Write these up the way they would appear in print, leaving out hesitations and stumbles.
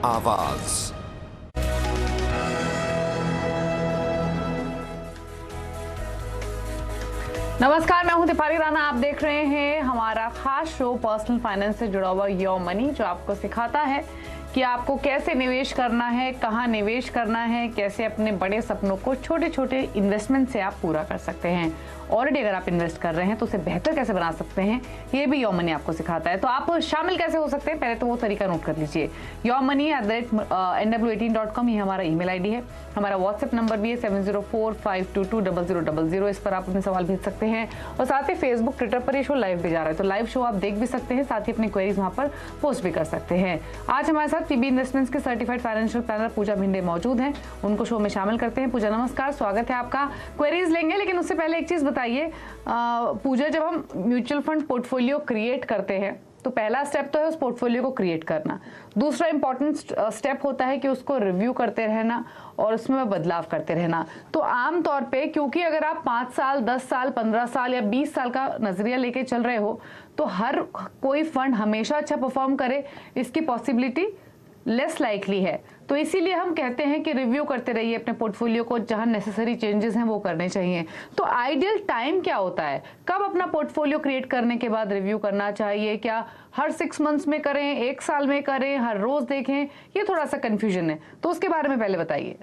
आवाज। नमस्कार, मैं हूं दीपाली राणा। आप देख रहे हैं हमारा खास शो पर्सनल फाइनेंस से जुड़ा हुआ योर मनी, जो आपको सिखाता है कि आपको कैसे निवेश करना है, कहां निवेश करना है, कैसे अपने बड़े सपनों को छोटे छोटे इन्वेस्टमेंट से आप पूरा कर सकते हैं। ऑलरेडी अगर आप इन्वेस्ट कर रहे हैं तो उसे बेहतर कैसे बना सकते हैं, ये भी योर मनी आपको सिखाता है। तो आप शामिल कैसे हो सकते हैं, पहले तो वो तरीका नोट कर लीजिए। yourmoney@nw18.com ये हमारा ईमेल आईडी है। हमारा व्हाट्सएप नंबर भी है 7045220000। इस पर आप अपने सवाल भेज सकते हैं और साथ ही फेसबुक, ट्विटर पर ये शो लाइव भी जा रहा है, तो लाइव शो आप देख भी सकते हैं, साथ ही अपनी क्वेरीज वहां पर पोस्ट भी कर सकते हैं। आज हमारे साथ पीबी इन्वेस्टमेंट्स के सर्टिफाइड फाइनेंशियल प्लानर पूजा भिंडे मौजूद हैं, उनको शो में शामिल करते हैं। पूजा नमस्कार, स्वागत है आपका। क्वेरीज लेंगे, लेकिन उससे पहले एक चीज बताइए पूजा, जब हम म्यूचुअल फंड पोर्टफोलियो क्रिएट करते हैं तो पहला स्टेप तो है उस पोर्टफोलियो को क्रिएट करना। दूसरा इंपॉर्टेंट स्टेप होता है कि उसको रिव्यू करते रहना और उसमें बदलाव करते रहना। तो आम तौर पे, क्योंकि अगर आप 5 साल, 10 साल, 15 साल या 20 साल का नजरिया लेके चल रहे हो, तो हर कोई फंड हमेशा अच्छा परफॉर्म करे, इसकी पॉसिबिलिटी लेस लाइकली है। तो इसीलिए हम कहते हैं कि रिव्यू करते रहिए अपने पोर्टफोलियो को, जहां नेसेसरी चेंजेस हैं वो करने चाहिए। तो आइडियल टाइम क्या होता है, कब अपना पोर्टफोलियो क्रिएट करने के बाद रिव्यू करना चाहिए? क्या हर 6 मंथ्स में करें, 1 साल में करें, हर रोज देखें? ये थोड़ा सा कंफ्यूजन है, तो उसके बारे में पहले बताइए।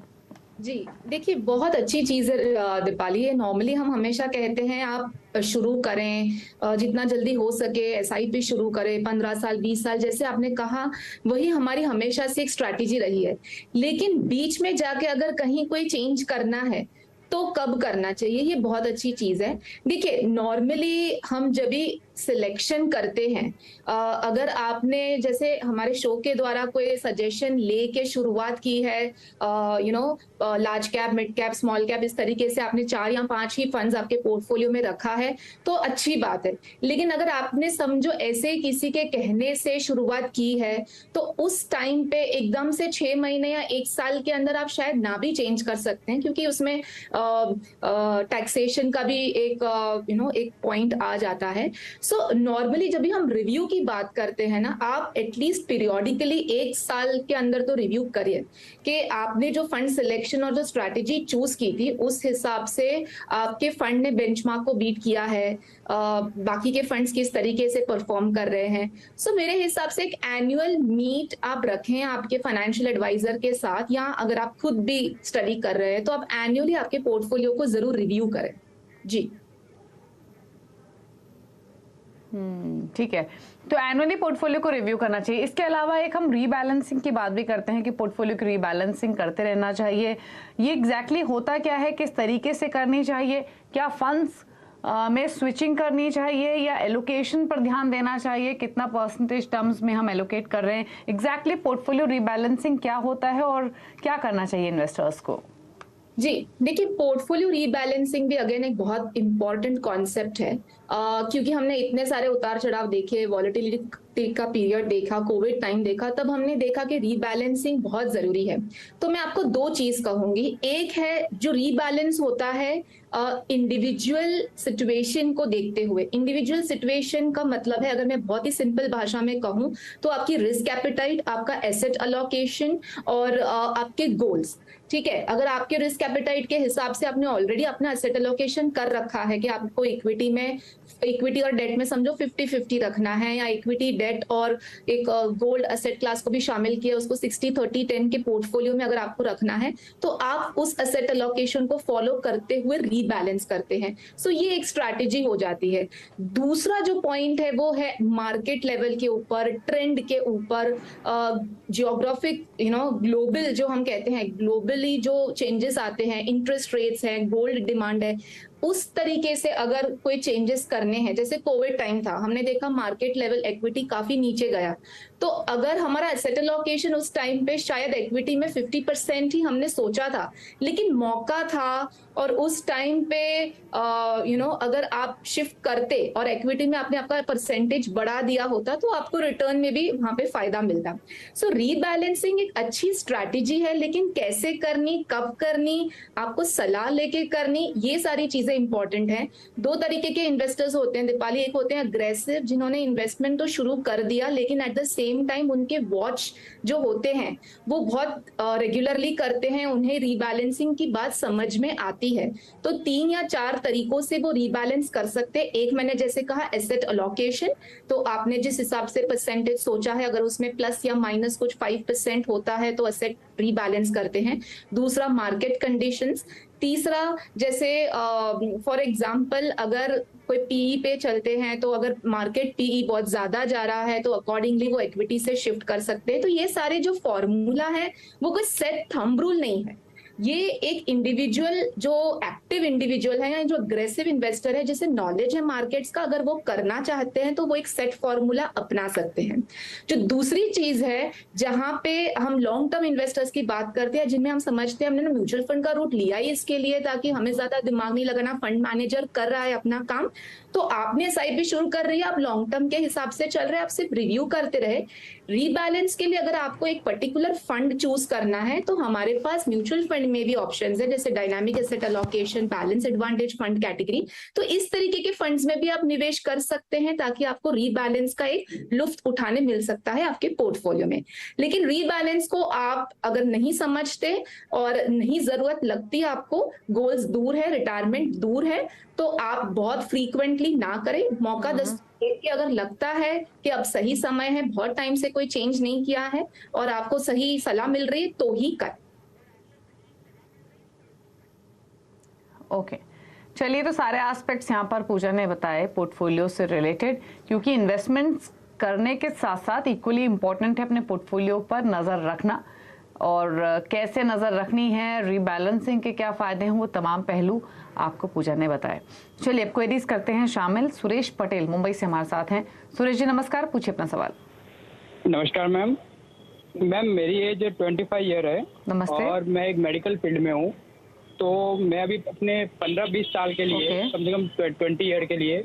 जी देखिए, बहुत अच्छी चीज है दीपाली। ये नॉर्मली हम हमेशा कहते हैं आप शुरू करें, जितना जल्दी हो सके एसआईपी शुरू करें, 15 साल 20 साल जैसे आपने कहा, वही हमारी हमेशा से एक स्ट्रैटेजी रही है। लेकिन बीच में जाके अगर कहीं कोई चेंज करना है तो कब करना चाहिए, ये बहुत अच्छी चीज है। देखिए, नॉर्मली हम जब भी सिलेक्शन करते हैं, अगर आपने जैसे हमारे शो के द्वारा कोई सजेशन लेके शुरुआत की है, large cap, mid cap, small cap, इस तरीके से आपने 4 या 5 ही फंड्स आपके पोर्टफोलियो में रखा है तो अच्छी बात है। लेकिन अगर आपने समझो ऐसे किसी के कहने से शुरुआत की है तो उस टाइम पे एकदम से 6 महीने या 1 साल के अंदर आप शायद ना भी चेंज कर सकते हैं, क्योंकि उसमें टैक्सेशन का भी एक एक पॉइंट आ जाता है। सो नॉर्मली जब भी हम रिव्यू की बात करते हैं ना, आप एटलीस्ट पीरियोडिकली 1 साल के अंदर तो रिव्यू करिए कि आपने जो फंड सिलेक्शन और जो स्ट्रैटेजी चूज की थी उस हिसाब से आपके फंड ने बेंचमार्क को बीट किया है, बाकी के फंड्स किस तरीके से परफॉर्म कर रहे हैं। सो मेरे हिसाब से एक एनुअल मीट आप रखें आपके फाइनेंशियल एडवाइजर के साथ, या अगर आप खुद भी स्टडी कर रहे हैं तो आप एनुअली आपके पोर्टफोलियो को जरूर रिव्यू करें। जी ठीक है, तो एनुअली पोर्टफोलियो को रिव्यू करना चाहिए। इसके अलावा एक हम रीबैलेंसिंग की बात भी करते हैं कि पोर्टफोलियो की रीबैलेंसिंग करते रहना चाहिए। ये एग्जैक्टली होता क्या है, किस तरीके से करनी चाहिए? क्या फंड्स में स्विचिंग करनी चाहिए या एलोकेशन पर ध्यान देना चाहिए, कितना परसेंटेज टर्म्स में हम एलोकेट कर रहे हैं? एग्जैक्टली पोर्टफोलियो रीबैलेंसिंग क्या होता है और क्या करना चाहिए इन्वेस्टर्स को? जी देखिए, पोर्टफोलियो रीबैलेंसिंग भी अगेन एक बहुत इंपॉर्टेंट कॉन्सेप्ट है, क्योंकि हमने इतने सारे उतार चढ़ाव देखे, वॉलेटिलिटी का पीरियड देखा, कोविड टाइम देखा, तब हमने देखा कि रीबैलेंसिंग बहुत जरूरी है। तो मैं आपको 2 चीज कहूंगी। एक है जो रीबैलेंस होता है इंडिविजुअल सिचुएशन को देखते हुए। इंडिविजुअल सिचुएशन का मतलब है, अगर मैं बहुत ही सिंपल भाषा में कहूं तो आपकी रिस्क एपेटाइट, आपका एसेट अलोकेशन और आपके गोल्स। ठीक है, अगर आपके रिस्क एपेटाइट के हिसाब से आपने ऑलरेडी अपना एसेट एलोकेशन कर रखा है कि आपको इक्विटी और डेट में समझो 50-50 रखना है, या इक्विटी, डेट और एक गोल्ड एसेट क्लास को भी शामिल किया, उसको 60-30-10 के पोर्टफोलियो में अगर आपको रखना है तो आप उस एसेट एलोकेशन को फॉलो करते हुए रीबैलेंस करते हैं। सो ये एक स्ट्रैटेजी हो जाती है। दूसरा जो पॉइंट है वो है मार्केट लेवल के ऊपर, ट्रेंड के ऊपर, जियोग्राफिक ग्लोबल, जो हम कहते हैं ग्लोबली जो चेंजेस आते हैं, इंटरेस्ट रेट्स है, गोल्ड डिमांड है, उस तरीके से अगर कोई चेंजेस करने हैं। जैसे कोविड टाइम था, हमने देखा मार्केट लेवल एक्विटी काफी नीचे गया, तो अगर हमारा एसेट एलोकेशन उस टाइम पे शायद एक्विटी में 50% ही हमने सोचा था, लेकिन मौका था और उस टाइम पे अगर आप शिफ्ट करते और एक्विटी में आपने आपका परसेंटेज बढ़ा दिया होता तो आपको रिटर्न में भी वहां पे फायदा मिलता। सो रीबैलेंसिंग एक अच्छी स्ट्रैटेजी है, लेकिन कैसे करनी, कब करनी, आपको सलाह लेके करनी, ये सारी चीजें इंपॉर्टेंट हैं। 2 तरीके के इन्वेस्टर्स होते हैं दीपाली। एक होते हैं अग्रेसिव, जिन्होंने इन्वेस्टमेंट तो शुरू कर दिया लेकिन at the same same time उनके वॉच जो होते हैं वो बहुत रेगुलरली करते हैं, उन्हें रीबैलेंसिंग की बात समझ में आती है, तो 3 या 4 तरीकों से वो रीबैलेंस कर सकते हैं। एक मैंने जैसे कहा एसेट अलोकेशन, तो आपने जिस हिसाब से परसेंटेज सोचा है अगर उसमें प्लस या माइनस कुछ 5% होता है तो एसेट रीबैलेंस करते हैं। दूसरा मार्केट कंडीशंस। तीसरा जैसे फॉर एग्जांपल अगर कोई पीई पे चलते हैं तो अगर मार्केट पीई बहुत ज्यादा जा रहा है तो अकॉर्डिंगली वो इक्विटी से शिफ्ट कर सकते हैं। तो ये सारे जो फॉर्मूला है वो कोई सेट थंब रूल नहीं है, ये एक इंडिविजुअल जो एक्टिव इंडिविजुअल है या जो अग्रेसिव इन्वेस्टर है जिसे नॉलेज है मार्केट्स का, अगर वो करना चाहते हैं तो वो एक सेट फॉर्मूला अपना सकते हैं। जो दूसरी चीज है जहां पे हम लॉन्ग टर्म इन्वेस्टर्स की बात करते हैं जिनमें हम समझते हैं हमने म्यूचुअल फंड का रूट लिया ही इसके लिए ताकि हमें ज्यादा दिमाग नहीं लगाना, फंड मैनेजर कर रहा है अपना काम, तो आपने एसआईपी शुरू कर रही है, आप लॉन्ग टर्म के हिसाब से चल रहे हैं, आप सिर्फ रिव्यू करते रहे। रीबैलेंस के लिए अगर आपको एक पर्टिकुलर फंड चूज करना है तो हमारे पास म्यूचुअल फंड में भी ऑप्शंस है, जैसे dynamic asset allocation, balance advantage fund category. तो इस तरीके के फंड्स में भी आप निवेश कर सकते हैं ताकि आपको रीबैलेंस का एक लुफ्त उठाने मिल सकता है आपके पोर्टफोलियो में। लेकिन रीबैलेंस को आप अगर नहीं समझते और नहीं जरूरत लगती, आपको गोल्स दूर है, रिटायरमेंट दूर है, तो आप बहुत फ्रीक्वेंटली ना करें। मौका कि अगर लगता है कि अब सही समय है, बहुत टाइम से कोई चेंज नहीं किया है और आपको सही सलाह मिल रही है तो ही करें। ओके, चलिए, तो सारे एस्पेक्ट्स यहाँ पर पूजा ने बताए पोर्टफोलियो से रिलेटेड, क्योंकि इन्वेस्टमेंट्स करने के साथ साथ इक्वली इम्पोर्टेंट है अपने पोर्टफोलियो पर नज़र रखना, और कैसे नज़र रखनी है, रीबैलेंसिंग के क्या फ़ायदे हैं, वो तमाम पहलू आपको पूजा ने बताए। चलिए अब क्वेरीज करते हैं शामिल। सुरेश पटेल मुंबई से हमारे साथ हैं। सुरेश जी नमस्कार, पूछिए अपना सवाल। नमस्कार मैम। मेरी एज 25 ईयर है। नमस्ते। और मैं एक मेडिकल फील्ड में हूँ, तो मैं अभी अपने 15-20 साल के लिए कम से कम 20 ईयर के लिए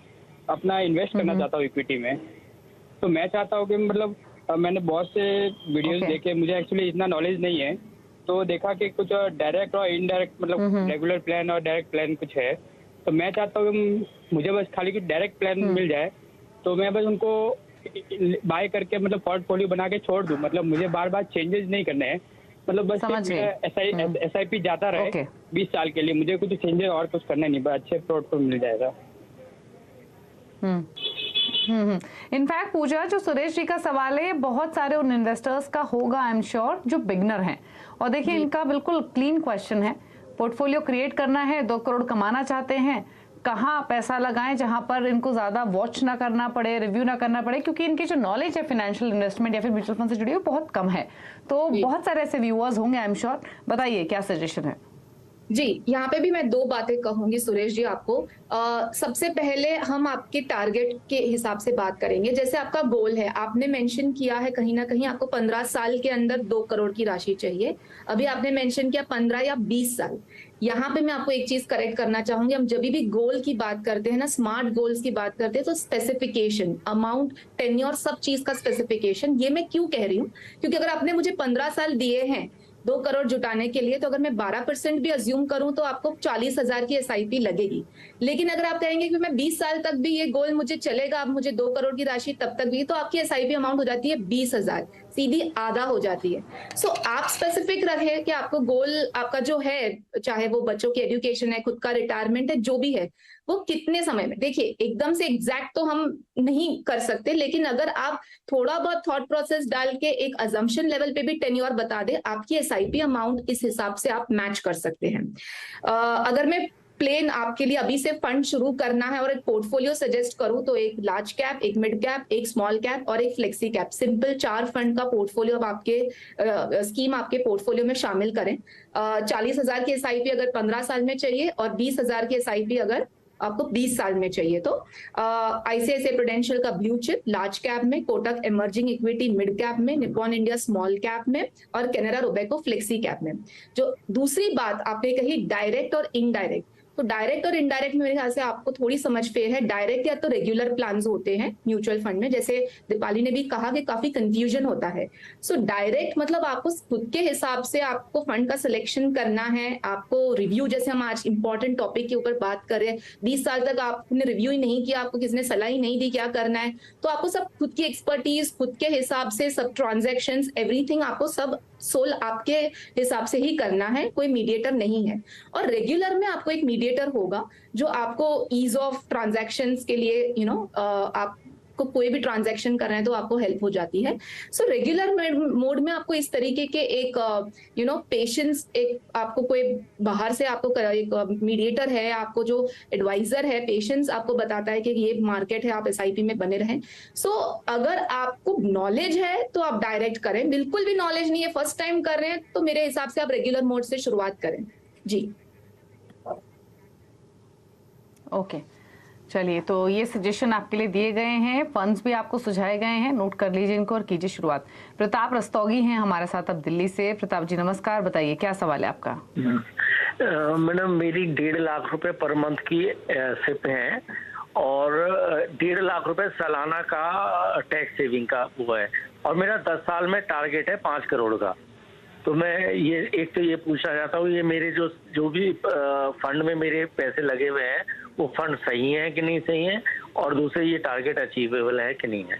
अपना इन्वेस्ट करना चाहता हूँ इक्विटी में। तो मैं चाहता हूँ कि मतलब मैंने बहुत से वीडियोस देखे, मुझे एक्चुअली इतना नॉलेज नहीं है, तो देखा कि कुछ डायरेक्ट और इनडायरेक्ट मतलब रेगुलर प्लान और डायरेक्ट प्लान कुछ है। तो मैं चाहता हूँ कि मुझे बस खाली डायरेक्ट प्लान मिल जाए, तो मैं बस उनको बाय करके मतलब पोर्टफोलियो बना के छोड़ दूं, मतलब मुझे बार बार चेंजेस नहीं करने हैं, मतलब बस SIP जाता रहे 20 साल के लिए, मुझे कुछ चेंजेस और कुछ करना नहीं, बस अच्छे पोर्टफोलियो मिल जाएगा। इनफैक्ट पूजा, जो सुरेश जी का सवाल है, बहुत सारे उन इन्वेस्टर्स का होगा आई एम श्योर जो बिगनर हैं, और देखिए इनका बिल्कुल क्लीन क्वेश्चन है। पोर्टफोलियो क्रिएट करना है, 2 करोड़ कमाना चाहते हैं, कहाँ पैसा लगाएं जहां पर इनको ज्यादा वॉच ना करना पड़े, रिव्यू ना करना पड़े, क्योंकि इनकी जो नॉलेज है फाइनेंशियल इन्वेस्टमेंट या फिर म्यूचुअल फंड से जुड़ी हुई बहुत कम है। तो बहुत सारे ऐसे व्यूअर्स होंगे आई एम श्योर, बताइए क्या सजेशन है। जी, यहाँ पे भी मैं 2 बातें कहूंगी सुरेश जी आपको। सबसे पहले हम आपके टारगेट के हिसाब से बात करेंगे। जैसे आपका गोल है, आपने मेंशन किया है कहीं ना कहीं आपको 15 साल के अंदर 2 करोड़ की राशि चाहिए। अभी आपने मेंशन किया 15 या 20 साल। यहाँ पे मैं आपको एक चीज करेक्ट करना चाहूंगी, हम जब भी गोल की बात करते हैं ना, स्मार्ट गोल्स की बात करते हैं, तो स्पेसिफिकेशन, अमाउंट, टेन्योर, सब चीज का स्पेसिफिकेशन। ये मैं क्यों कह रही हूँ, क्योंकि अगर आपने मुझे 15 साल दिए हैं 2 करोड़ जुटाने के लिए, तो अगर मैं 12% भी अज्यूम करूं तो आपको 40,000 की SIP लगेगी। लेकिन अगर आप कहेंगे कि मैं 20 साल तक भी ये गोल मुझे चलेगा, अब मुझे 2 करोड़ की राशि तब तक भी, तो आपकी SIP अमाउंट हो जाती है 20,000, सीधी आधा हो जाती है। सो आप स्पेसिफिक रखें कि आपको गोल आपका जो है, चाहे वो बच्चों की एजुकेशन है, खुद का रिटायरमेंट है, जो भी है, वो कितने समय में। देखिए एकदम से एग्जैक्ट तो हम नहीं कर सकते, लेकिन अगर आप थोड़ा बहुत थॉट प्रोसेस डाल के एक अजम्पशन लेवल पे भी टेन्योर बता दे, आपकी SIP अमाउंट इस हिसाब से आप मैच कर सकते हैं। अगर मैं प्लेन आपके लिए अभी से फंड शुरू करना है और एक पोर्टफोलियो सजेस्ट करूं, तो एक लार्ज कैप, एक मिड कैप, एक स्मॉल कैप और एक फ्लेक्सी कैप, सिंपल 4 फंड का पोर्टफोलियो अब आपके स्कीम आपके पोर्टफोलियो में शामिल करें। 40,000 की SIP अगर 15 साल में चाहिए और 20,000 की SIP अगर आपको 20 साल में चाहिए, तो ICICI प्रूडेंशियल का ब्लू चिप लार्ज कैप में, Kotak emerging equity mid cap में, निप्पॉन इंडिया स्मॉल कैप में और कैनरा रोबेको फ्लेक्सी कैप में। जो दूसरी बात आपने कही डायरेक्ट और इनडायरेक्ट, तो डायरेक्ट और इनडायरेक्ट मेरे ख्याल से आपको थोड़ी समझ फेर है। डायरेक्ट या तो रेगुलर प्लान होते हैं म्यूचुअल फंड में, जैसे दीपाली ने भी कहा कि काफी कंफ्यूजन होता है। सो डायरेक्ट मतलब आपको खुद के हिसाब से आपको फंड का सिलेक्शन करना है, आपको रिव्यू, जैसे हम आज इंपॉर्टेंट टॉपिक के ऊपर बात कर रहे हैं, 20 साल तक आपने रिव्यू ही नहीं किया, आपको किसी ने सलाह ही नहीं दी क्या करना है, तो आपको सब खुद की एक्सपर्टीज, खुद के हिसाब से सब ट्रांजैक्शंस, एवरीथिंग आपको सब सोल आपके हिसाब से ही करना है, कोई मीडिएटर नहीं है। और रेगुलर में आपको एक मीडिएटर होगा जो आपको ईज ऑफ ट्रांजैक्शंस के लिए आपको कोई भी ट्रांजैक्शन करना है तो आपको हेल्प हो जाती है। सो रेगुलर मोड में आपको इस तरीके के एक पेशेंस, एक आपको कोई बाहर से आपको एक मीडिएटर है, आपको जो एडवाइजर है, पेशेंस आपको बताता है कि ये मार्केट है, आप एसआईपी में बने रहें। सो अगर आपको नॉलेज है तो आप डायरेक्ट करें, बिल्कुल भी नॉलेज नहीं है, फर्स्ट टाइम कर रहे हैं, तो मेरे हिसाब से आप रेगुलर मोड से शुरुआत करें जी। ओके, चलिए, तो ये सजेशन आपके लिए दिए गए हैं, फंड्स भी आपको सुझाए गए हैं, नोट कर लीजिए इनको और कीजिए शुरुआत। प्रताप रस्तोगी हैं हमारे साथ अब दिल्ली से। प्रताप जी नमस्कार, बताइए क्या सवाल है आपका? मैडम, मेरी 1.5 लाख रुपए पर मंथ की सिप है और 1.5 लाख रुपए सालाना का टैक्स सेविंग का वो है, और मेरा 10 साल में टारगेट है 5 करोड़ का। तो मैं ये पूछना चाहता हूँ, ये मेरे जो भी फंड में मेरे पैसे लगे हुए हैं वो फंड सही है कि नहीं सही है, और दूसरे ये टारगेट अचीवेबल है कि नहीं है।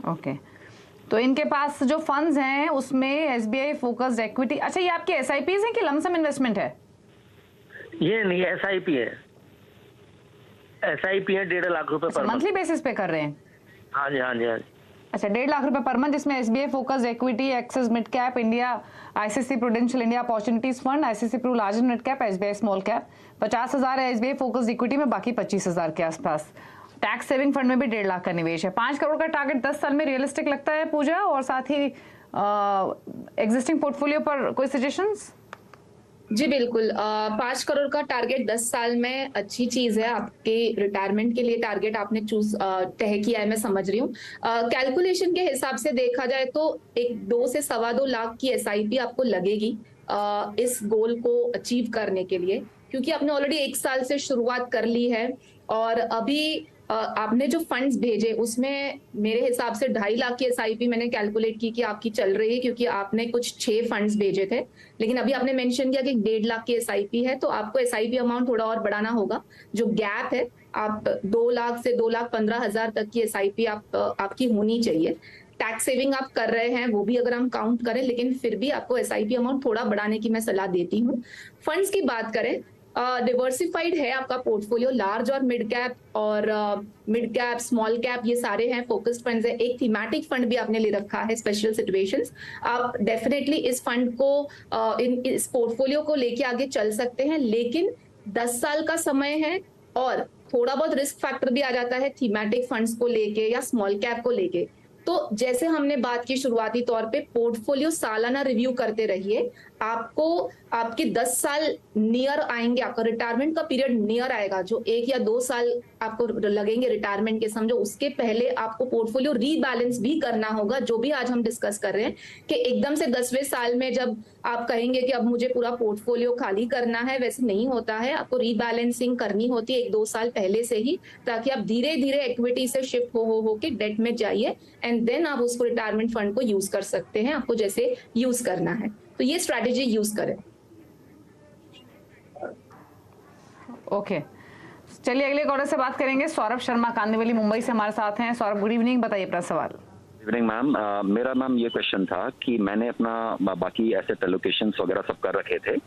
ओके, तो इनके पास जो फंड्स हैं उसमें एसबीआई फोकस्ड इक्विटी, अच्छा ये आपकी एसआईपीज हैं कि लमसम इन्वेस्टमेंट है? ये नहीं, एसआईपी है। एसआईपी है 1.5 लाख रुपए पर मंथली बेसिस पे कर रहे हैं? हाँ जी, हाँ जी, हाँ जी। अच्छा, 1.5 लाख रुपए पर मंथ, जिसमें SBI focused equity, Axis mid cap India, ICICI Prudential India opportunities fund, ICICI Pru large mid cap, SBI small cap. 50,000 है एसबीआई फोकस्ड इक्विटी में, बाकी 25,000 के आसपास। टैक्स सेविंग फंड में भी 1.5 लाख का निवेश है। 5 करोड़ का टारगेट 10 साल में रियलिस्टिक लगता है पूजा? और साथ ही एग्जिस्टिंग पोर्टफोलियो पर कोई सजेशंस? जी बिल्कुल, 5 करोड़ का टारगेट 10 साल में अच्छी चीज है। आपके रिटायरमेंट के लिए टारगेट आपने तय किया है, मैं समझ रही हूँ। कैलकुलेशन के हिसाब से देखा जाए तो एक 2 से 2.25 लाख की एसआईपी आपको लगेगी इस गोल को अचीव करने के लिए, क्योंकि आपने ऑलरेडी 1 साल से शुरुआत कर ली है। और अभी आपने जो फंड्स भेजे उसमें मेरे हिसाब से 2.5 लाख की एसआईपी मैंने कैलकुलेट की कि आपकी चल रही है, क्योंकि आपने कुछ 6 फंड्स भेजे थे। लेकिन अभी आपने मेंशन किया कि 1.5 लाख की एसआईपी है, तो आपको एसआईपी अमाउंट थोड़ा और बढ़ाना होगा। जो गैप है, आप 2 लाख से 2,15,000 तक की एसआईपी आपकी होनी चाहिए। टैक्स सेविंग आप कर रहे हैं वो भी अगर हम काउंट करें, लेकिन फिर भी आपको एसआईपी अमाउंट थोड़ा बढ़ाने की मैं सलाह देती हूँ। फंड्स की बात करें, डिवर्सिफाइड है आपका पोर्टफोलियो, लार्ज और मिड कैप, और मिड कैप, स्मॉल कैप, ये सारे हैं फोकस्ड फंड्स है। एक थीमेटिक फंड भी आपने ले रखा है, स्पेशल सिचुएशंस। आप डेफिनेटली इस फंड को इस पोर्टफोलियो को लेके आगे चल सकते हैं, लेकिन 10 साल का समय है और थोड़ा बहुत रिस्क फैक्टर भी आ जाता है थीमेटिक फंड्स को लेके या स्मॉल कैप को लेके। तो जैसे हमने बात की शुरुआती तौर पे, पोर्टफोलियो सालाना रिव्यू करते रहिए। आपको आपके 10 साल नियर आएंगे, आपका रिटायरमेंट का पीरियड नियर आएगा, जो 1 या 2 साल आपको लगेंगे रिटायरमेंट के, समझो उसके पहले आपको पोर्टफोलियो रीबैलेंस भी करना होगा, जो भी आज हम डिस्कस कर रहे हैं कि एकदम से 10वें साल में जब आप कहेंगे कि अब मुझे पूरा पोर्टफोलियो खाली करना है, वैसे नहीं होता है। आपको रीबैलेंसिंग करनी होती है 1-2 साल पहले से ही, ताकि आप धीरे धीरे इक्विटी से शिफ्ट हो के डेट में जाइए, एंड देन आप उसको रिटायरमेंट फंड को यूज कर सकते हैं, आपको जैसे यूज करना है। तो ये स्ट्रैटेजी यूज करें। ओके, चलिए अगले कॉलर से बात करेंगे। सौरभ शर्मा कांदिवली मुंबई से हमारे साथ हैं। सौरभ, गुड इवनिंग, बताइए अपना सवाल। इवनिंग मैम, मेरा मैम ये क्वेश्चन था कि मैंने अपना बाकी एसेट एलोकेशंस वगैरह सब कर रखे थे।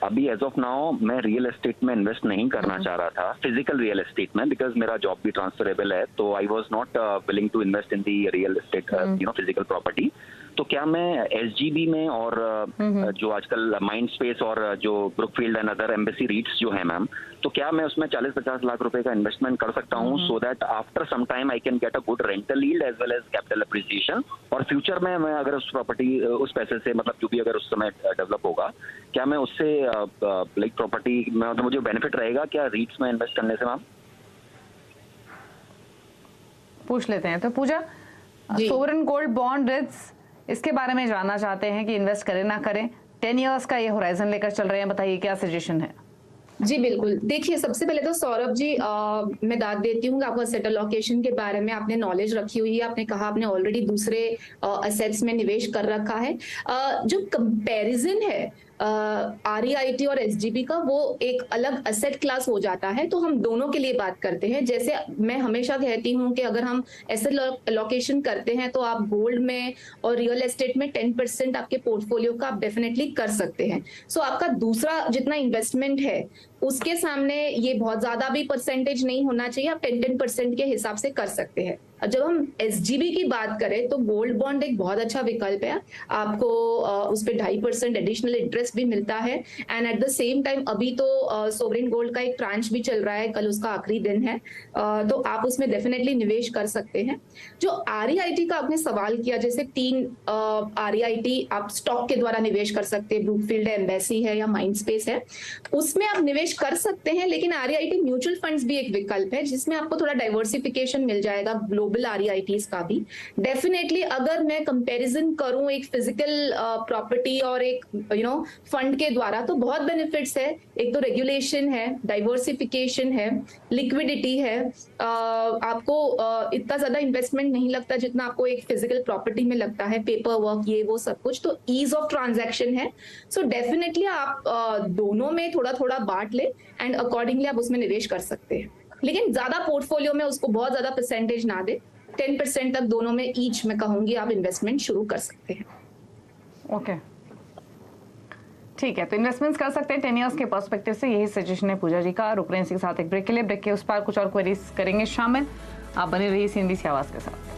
अभी एज ऑफ नाउ मैं रियल एस्टेट में इन्वेस्ट नहीं करना चाह रहा था, फिजिकल रियल एस्टेट में, बिकॉज मेरा जॉब भी ट्रांसफरेबल है, तो I was not willing to invest in the real estate physical property. तो क्या मैं एसजीबी में और जो आजकल माइंड स्पेस और जो ब्रुकफील्ड एंड अदर एम्बेसी रीट्स जो है मैम, तो क्या मैं उसमें 40-50 लाख रुपए का इन्वेस्टमेंट कर सकता हूँ, so that after some time I can get a good rental yield as well as capital appreciation, और फ्यूचर में मैं अगर उस प्रॉपर्टी उस पैसे से, मतलब जो भी अगर उस समय डेवलप होगा, क्या मैं उससे लाइक प्रॉपर्टी में मतलब मुझे बेनिफिट रहेगा क्या रीट्स में इन्वेस्ट करने से मैम? पूछ लेते हैं। तो पूजा, सोवरेन गोल्ड बॉन्ड रिट्स, इसके बारे में जानना चाहते हैं कि इन्वेस्ट करें ना करें, 10 ईयर्स का ये होराइजन लेकर चल रहे हैं, बताइए क्या सजेशन है? जी बिल्कुल, देखिए सबसे पहले तो सौरभ जी मैं दाद देती हूँ आपको एसेट एलोकेशन के बारे में आपने नॉलेज रखी हुई है। आपने कहा आपने ऑलरेडी दूसरे एसेट्स में निवेश कर रखा है। जो कंपैरिजन है REIT और SGB का, वो एक अलग एसेट क्लास हो जाता है। तो हम दोनों के लिए बात करते हैं। जैसे मैं हमेशा कहती हूँ कि अगर हम एसेट एलोकेशन करते हैं तो आप गोल्ड में और रियल एस्टेट में 10% आपके पोर्टफोलियो का आप डेफिनेटली कर सकते हैं। सो आपका दूसरा जितना इन्वेस्टमेंट है उसके सामने ये बहुत ज्यादा भी परसेंटेज नहीं होना चाहिए। आप 10% के हिसाब से कर सकते हैं। जब हम SGB की बात करें तो गोल्ड बॉन्ड एक बहुत अच्छा विकल्प है। आपको उस पर 2.5% एडिशनल इंटरेस्ट भी मिलता है। And at the same time अभी तो सोवरेन गोल्ड का एक ट्रांच भी चल रहा है, कल उसका आखिरी दिन है। तो आप उसमें डेफिनेटली निवेश कर सकते हैं। जो REIT का आपने सवाल किया, जैसे 3 REIT आप स्टॉक के द्वारा निवेश कर सकते हैं, ब्रूकफील्ड है, एम्बेसी है या माइंडस्पेस है, उसमें आप निवेश कर सकते हैं। लेकिन REIT म्यूचुअल फंड्स भी एक विकल्प है जिसमें आपको थोड़ा डाइवर्सिफिकेशन मिल जाएगा, ग्लोबल REITs का भी। डेफिनेटली अगर मैं कंपैरिजन करूं एक फिजिकल प्रॉपर्टी और एक फंड के द्वारा, तो बहुत बेनिफिट्स है। एक तो रेगुलेशन है, डाइवर्सिफिकेशन है, लिक्विडिटी है। आपको इतना ज्यादा इन्वेस्टमेंट नहीं लगता जितना आपको एक फिजिकल प्रॉपर्टी में लगता है, पेपर वर्क ये वो सब कुछ। तो ईज ऑफ ट्रांजैक्शन है। सो डेफिनेटली आप दोनों में थोड़ा थोड़ा बांट ले एंड अकॉर्डिंगली आप उसमें निवेश कर सकते हैं। लेकिन ज्यादा पोर्टफोलियो में उसको बहुत ज्यादा परसेंटेज ना दे। 10% तक दोनों में ईच में कहूंगी आप इन्वेस्टमेंट शुरू कर सकते हैं। ओके, ठीक है। तो इन्वेस्टमेंट्स कर सकते हैं 10 ईयर्स के पर्सपेक्टिव से, यही सजेशन है पूजा जी का। रुक रहे हैं इसी के साथ एक ब्रेक के लिए। ब्रेक के उस पार कुछ और क्वेरीज करेंगे शामिल। आप बने रहिए CNBC आवाज के साथ।